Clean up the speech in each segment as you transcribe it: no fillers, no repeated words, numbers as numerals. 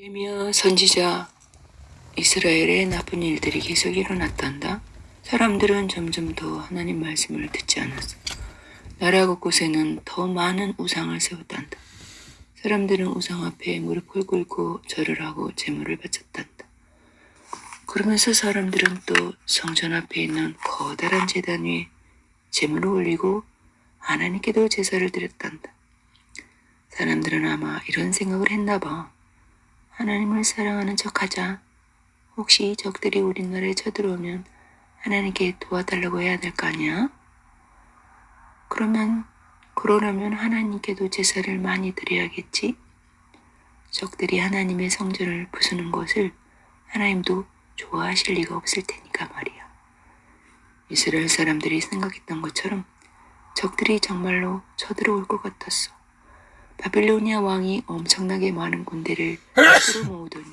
예레미야 선지자 이스라엘에 나쁜 일들이 계속 일어났단다. 사람들은 점점 더 하나님 말씀을 듣지 않았어. 나라 곳곳에는 더 많은 우상을 세웠단다. 사람들은 우상 앞에 무릎을 꿇고 절을 하고 제물을 바쳤단다. 그러면서 사람들은 또 성전 앞에 있는 커다란 제단 위에 제물을 올리고 하나님께도 제사를 드렸단다. 사람들은 아마 이런 생각을 했나 봐. 하나님을 사랑하는 척하자. 혹시 적들이 우리나라에 쳐들어오면 하나님께 도와달라고 해야 될 거 아니야? 그러려면 하나님께도 제사를 많이 드려야겠지? 적들이 하나님의 성전을 부수는 것을 하나님도 좋아하실 리가 없을 테니까 말이야. 이스라엘 사람들이 생각했던 것처럼 적들이 정말로 쳐들어올 것 같았어. 바빌로니아 왕이 엄청나게 많은 군대를 끌어모으더니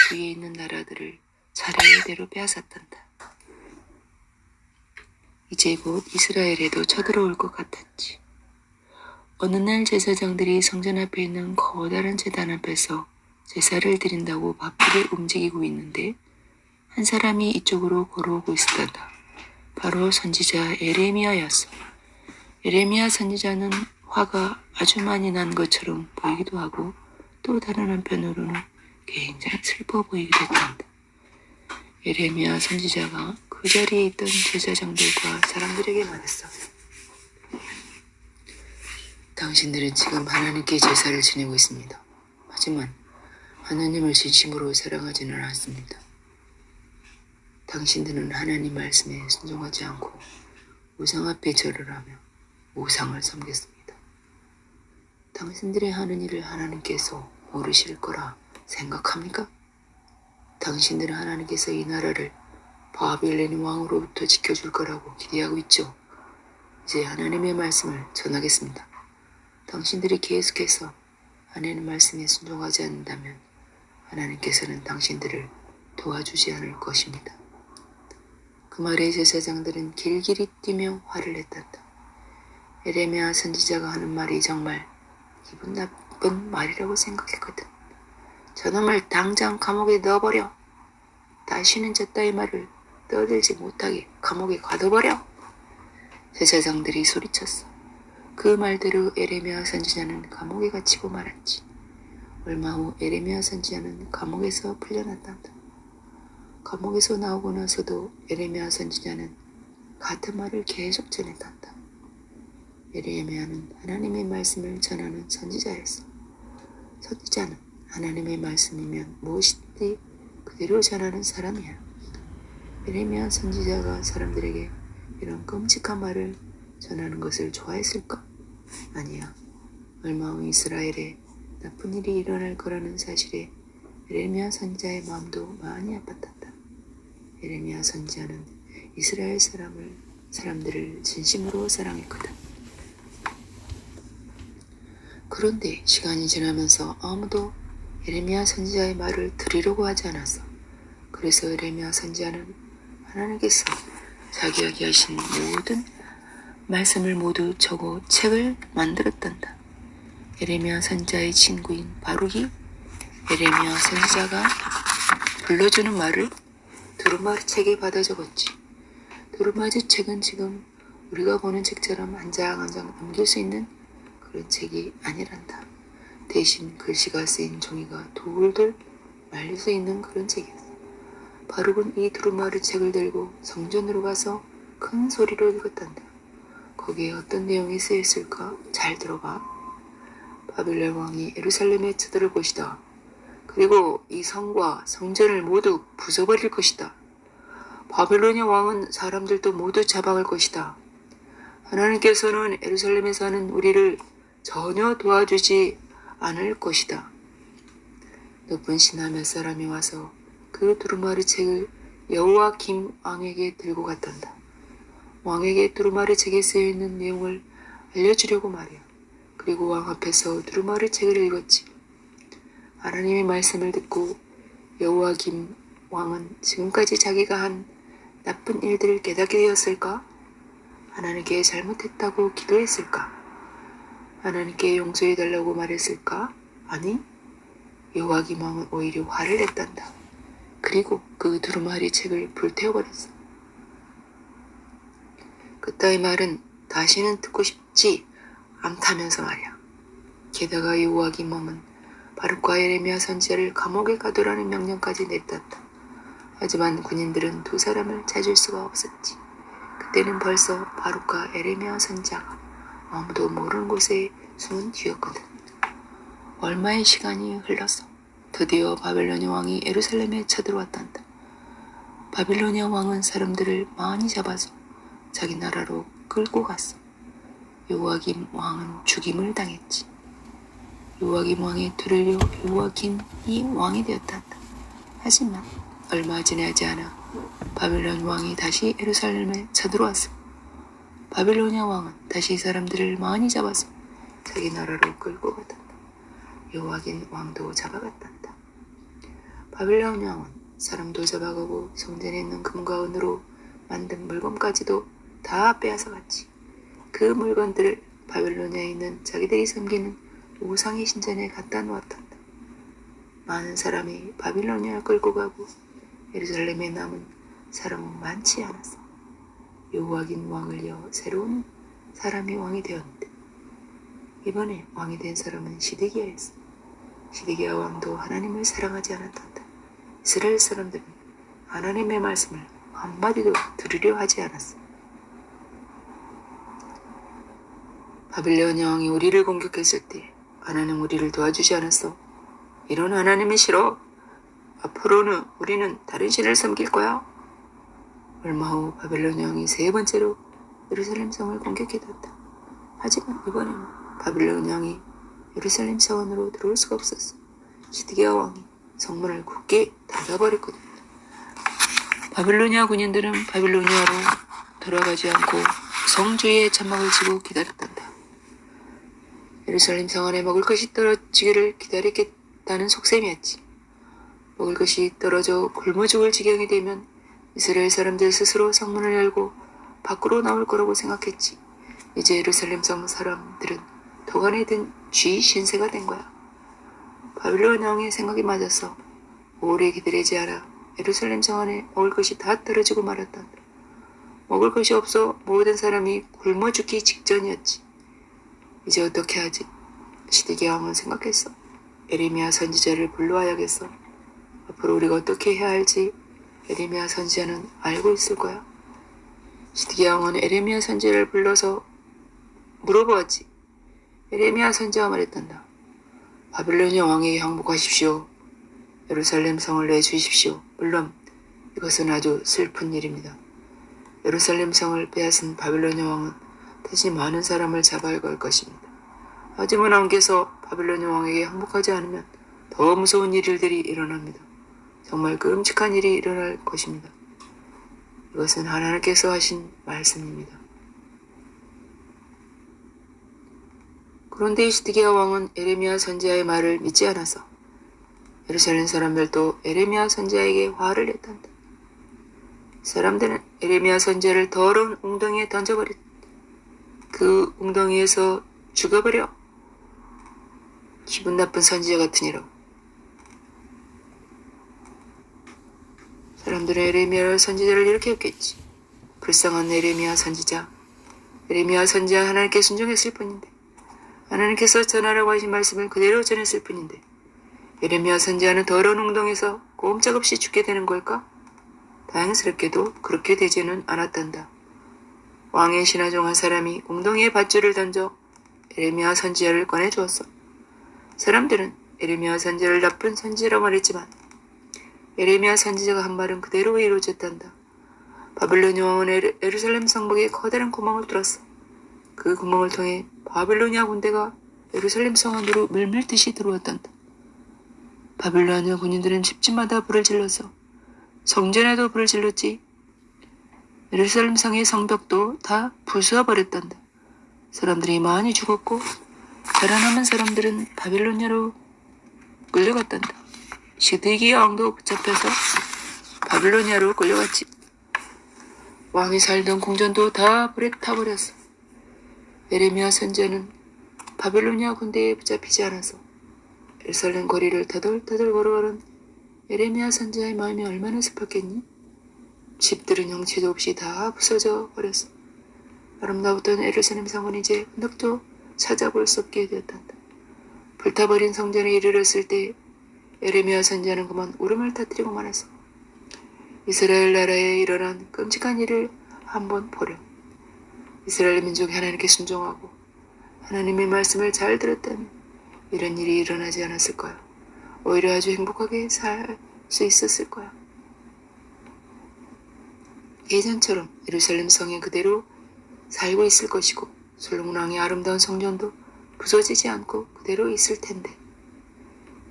뒤에 있는 나라들을 차례대로 빼앗았단다. 이제 곧 이스라엘에도 쳐들어올 것 같았지. 어느 날 제사장들이 성전 앞에 있는 커다란 제단 앞에서 제사를 드린다고 바쁘게 움직이고 있는데 한 사람이 이쪽으로 걸어오고 있었다. 바로 선지자 에레미야였어. 에레미야 선지자는 화가 아주 많이 난 것처럼 보이기도 하고 또 다른 한편으로는 굉장히 슬퍼 보이기도 했단다. 에레미야 선지자가 그 자리에 있던 제사장들과 사람들에게 말했어. 당신들은 지금 하나님께 제사를 지내고 있습니다. 하지만 하나님을 진심으로 사랑하지는 않습니다. 당신들은 하나님 말씀에 순종하지 않고 우상 앞에 절을 하며 우상을 섬겼습니다. 당신들의 하는 일을 하나님께서 모르실 거라 생각합니까? 당신들은 하나님께서 이 나라를 바빌론 왕으로부터 지켜줄 거라고 기대하고 있죠. 이제 하나님의 말씀을 전하겠습니다. 당신들이 계속해서 하나님 말씀에 순종하지 않는다면 하나님께서는 당신들을 도와주지 않을 것입니다. 그 말에 제사장들은 길길이 뛰며 화를 냈단다. 에레미야 선지자가 하는 말이 정말 기분 나쁜 말이라고 생각했거든. 저놈을 당장 감옥에 넣어버려. 다시는 저 따위 말을 떠들지 못하게 감옥에 가둬버려. 제사장들이 소리쳤어. 그 말대로 에레미야 선지자는 감옥에 갇히고 말았지. 얼마 후 에레미야 선지자는 감옥에서 풀려났단다. 감옥에서 나오고 나서도 에레미야 선지자는 같은 말을 계속 전했단다. 에레미야는 하나님의 말씀을 전하는 선지자였어. 선지자는 하나님의 말씀이면 무엇이든지 그대로 전하는 사람이야. 에레미야 선지자가 사람들에게 이런 끔찍한 말을 전하는 것을 좋아했을까? 아니야. 얼마 후 이스라엘에 나쁜 일이 일어날 거라는 사실에 에레미야 선지자의 마음도 많이 아팠단다. 에레미야 선지자는 이스라엘 사람들을 진심으로 사랑했거든. 그런데 시간이 지나면서 아무도 에레미야 선지자의 말을 들으려고 하지 않았어. 그래서 에레미야 선지자는 하나님께서 자기에게 하신 모든 말씀을 모두 적어 책을 만들었단다. 에레미야 선지자의 친구인 바룩이 에레미야 선지자가 불러주는 말을 두루마리 책에 받아 적었지. 두루마리 책은 지금 우리가 보는 책처럼 한 장 한 장 넘길 수 있는 그런 책이 아니란다. 대신 글씨가 쓰인 종이가 돌돌 말릴 수 있는 그런 책이었어. 바룩은 이 두루마리 책을 들고 성전으로 가서 큰 소리로 읽었단다. 거기에 어떤 내용이 쓰였을까? 잘 들어봐. 바빌론 왕이 예루살렘에 쳐들어올 것이다. 그리고 이 성과 성전을 모두 부숴버릴 것이다. 바빌로니아 왕은 사람들도 모두 잡아갈 것이다. 하나님께서는 예루살렘에 사는 우리를 전혀 도와주지 않을 것이다. 높은 신하 몇 사람이 와서 그 두루마리 책을 여호와김 왕에게 들고 갔단다. 왕에게 두루마리 책에 쓰여있는 내용을 알려주려고 말이야. 그리고 왕 앞에서 두루마리 책을 읽었지. 하나님의 말씀을 듣고 여호와김 왕은 지금까지 자기가 한 나쁜 일들을 깨닫게 되었을까? 하나님께 잘못했다고 기도했을까? 하나님께 용서해달라고 말했을까? 아니, 요아김 왕은 오히려 화를 냈단다. 그리고 그 두루마리 책을 불태워버렸어. 그따위 말은 다시는 듣고 싶지 않다면서 말이야. 게다가 요아김 왕은 바룩과 예레미야 선지자를 감옥에 가두라는 명령까지 냈단다. 하지만 군인들은 두 사람을 찾을 수가 없었지. 그때는 벌써 바룩과 예레미야 선지자가 아무도 모르는 곳에 숨은 뒤였거든. 얼마의 시간이 흘렀어. 드디어 바벨로nia 왕이 예루살렘에 쳐들어왔단다. 바벨로nia 왕은 사람들을 많이 잡아서 자기 나라로 끌고 갔어. 요아김 왕은 죽임을 당했지. 요아김 왕의 들으려 요아김이 왕이 되었단다. 하지만 얼마 지나지 않아 바벨론 왕이 다시 예루살렘에 쳐들어왔어. 바벨로nia 왕은 다시 사람들을 많이 잡아서 자기 나라로 끌고 갔단다. 요아김 왕도 잡아갔단다. 바벨로nia 왕은 사람도 잡아가고 성전에 있는 금과 은으로 만든 물건까지도 다 빼앗아갔지. 그 물건들을 바벨로니아에 있는 자기들이 섬기는 우상의 신전에 갖다 놓았단다. 많은 사람이 바빌로니아를 끌고 가고 예루살렘에 남은 사람은 많지 않았어. 요아김 왕을 이어 새로운 사람이 왕이 되었는데 이번에 왕이 된 사람은 시드기야였어. 시드기야 왕도 하나님을 사랑하지 않았단다. 이스라엘 사람들은 하나님의 말씀을 한마디도 들으려 하지 않았어. 바빌로nia 왕이 우리를 공격했을 때 하나님 우리를 도와주지 않았어. 이런 하나님이 싫어. 앞으로는 우리는 다른 신을 섬길 거야. 얼마 후 바빌로nia 왕이 세 번째로 예루살렘 성을 공격해뒀다. 하지만 이번에는 바빌로nia 왕이 예루살렘 성원으로 들어올 수가 없었어. 시드기야 왕이 성문을 굳게 닫아버렸거든. 바빌로니아 군인들은 바빌로니아로 돌아가지 않고 성 주위에 장막을 치고 기다렸단다. 예루살렘 성 안에 먹을 것이 떨어지기를 기다렸겠다는 속셈이었지. 먹을 것이 떨어져 굶어 죽을 지경이 되면 이스라엘 사람들 스스로 성문을 열고 밖으로 나올 거라고 생각했지. 이제 예루살렘 성 사람들은 도관에 든 쥐 신세가 된 거야. 바빌로nia 왕의 생각이 맞았어. 오래 기다리지 않아 예루살렘 성 안에 먹을 것이 다 떨어지고 말았단다. 먹을 것이 없어 모든 사람이 굶어 죽기 직전이었지. 이제 어떻게 하지? 시드기야 왕은 생각했어. 예레미야 선지자를 불러와야겠어. 앞으로 우리가 어떻게 해야 할지 예레미야 선지자는 알고 있을 거야. 시드기야 왕은 예레미야 선지자를 불러서 물어보았지. 예레미야 선지자가 말했단다. 바빌로nia 왕에게 항복하십시오. 예루살렘 성을 내주십시오. 물론 이것은 아주 슬픈 일입니다. 예루살렘 성을 빼앗은 바빌로nia 왕은 다시 많은 사람을 잡아갈 것입니다. 하지만 왕께서 바빌로nia 왕에게 항복하지 않으면 더 무서운 일들이 일어납니다. 정말 끔찍한 일이 일어날 것입니다. 이것은 하나님께서 하신 말씀입니다. 그런데 시드기야 왕은 예레미야 선지자의 말을 믿지 않아서 예루살렘 사람들도 예레미야 선지자에게 화를 냈단다. 사람들은 예레미야 선지자를 더러운 웅덩이에 던져버렸다. 그 웅덩이에서 죽어버려. 기분 나쁜 선지자 같으니라. 사람들은 예레미야 선지자를 이렇게 했겠지. 불쌍한 예레미야 선지자. 예레미야 선지자 하나님께 순종했을 뿐인데 하나님께서 전하라고 하신 말씀을 그대로 전했을 뿐인데 예레미야 선지자는 더러운 웅덩이에서 꼼짝없이 죽게 되는 걸까? 다행스럽게도 그렇게 되지는 않았단다. 왕의 신하 중 한 사람이 웅덩이에 밧줄을 던져 예레미야 선지자를 꺼내주었어. 사람들은 예레미야 선지자를 나쁜 선지자라고 말했지만 예레미야 선지자가 한 말은 그대로 이루어졌단다. 바빌로nia 왕은 예루살렘 성벽에 커다란 구멍을 뚫었어. 그 구멍을 통해 바빌로nia 군대가 예루살렘 성 안으로 밀밀듯이 들어왔단다. 바빌로nia 군인들은 집집마다 불을 질렀어. 성전에도 불을 질렀지. 예루살렘 성의 성벽도 다 부수어버렸단다. 사람들이 많이 죽었고 살아남은 사람들은 바빌로니아로 끌려갔단다. 시드기야 왕도 붙잡혀서 바빌로니아로 끌려갔지. 왕이 살던 궁전도 다 불에 타버렸어. 예레미야 선지자는 바빌로니아 군대에 붙잡히지 않아서 예루살렘 거리를 터덜터덜 걸어가는 예레미야 선지자의 마음이 얼마나 슬펐겠니? 집들은 형체도 없이 다 부서져 버렸어. 아름다웠던 예루살렘 성은 이제 흔적도 찾아볼 수 없게 되었단다. 불타버린 성전에 이르렀을 때 예레미야 선지자는 그만 울음을 터뜨리고 말았어. 이스라엘 나라에 일어난 끔찍한 일을 한번 보렴. 이스라엘 민족이 하나님께 순종하고 하나님의 말씀을 잘 들었다면 이런 일이 일어나지 않았을 거야. 오히려 아주 행복하게 살 수 있었을 거야. 예전처럼 예루살렘 성에 그대로 살고 있을 것이고 솔로몬 왕의 아름다운 성전도 부서지지 않고 그대로 있을 텐데,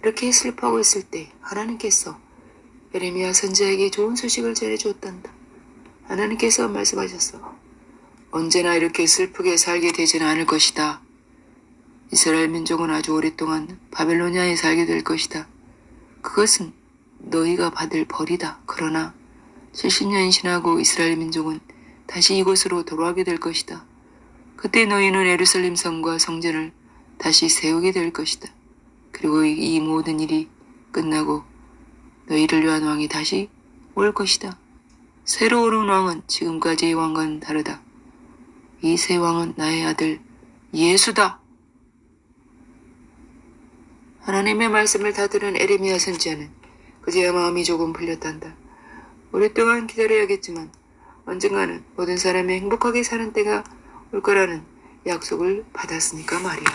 이렇게 슬퍼하고 있을 때 하나님께서 예레미야 선지자에게 좋은 소식을 전해주었단다. 하나님께서 말씀하셨어. 언제나 이렇게 슬프게 살게 되지는 않을 것이다. 이스라엘 민족은 아주 오랫동안 바벨로니아에 살게 될 것이다. 그것은 너희가 받을 벌이다. 그러나 70년이 지나고 이스라엘 민족은 다시 이곳으로 돌아오게 될 것이다. 그때 너희는 예루살렘 성과 성전을 다시 세우게 될 것이다. 그리고 이 모든 일이 끝나고 너희를 위한 왕이 다시 올 것이다. 새로 오는 왕은 지금까지의 왕과는 다르다. 이 새 왕은 나의 아들 예수다. 하나님의 말씀을 다 들은 예레미야 선지자는 그제야 마음이 조금 풀렸단다. 오랫동안 기다려야겠지만 언젠가는 모든 사람이 행복하게 사는 때가 올 거라는 약속을 받았으니까 말이야.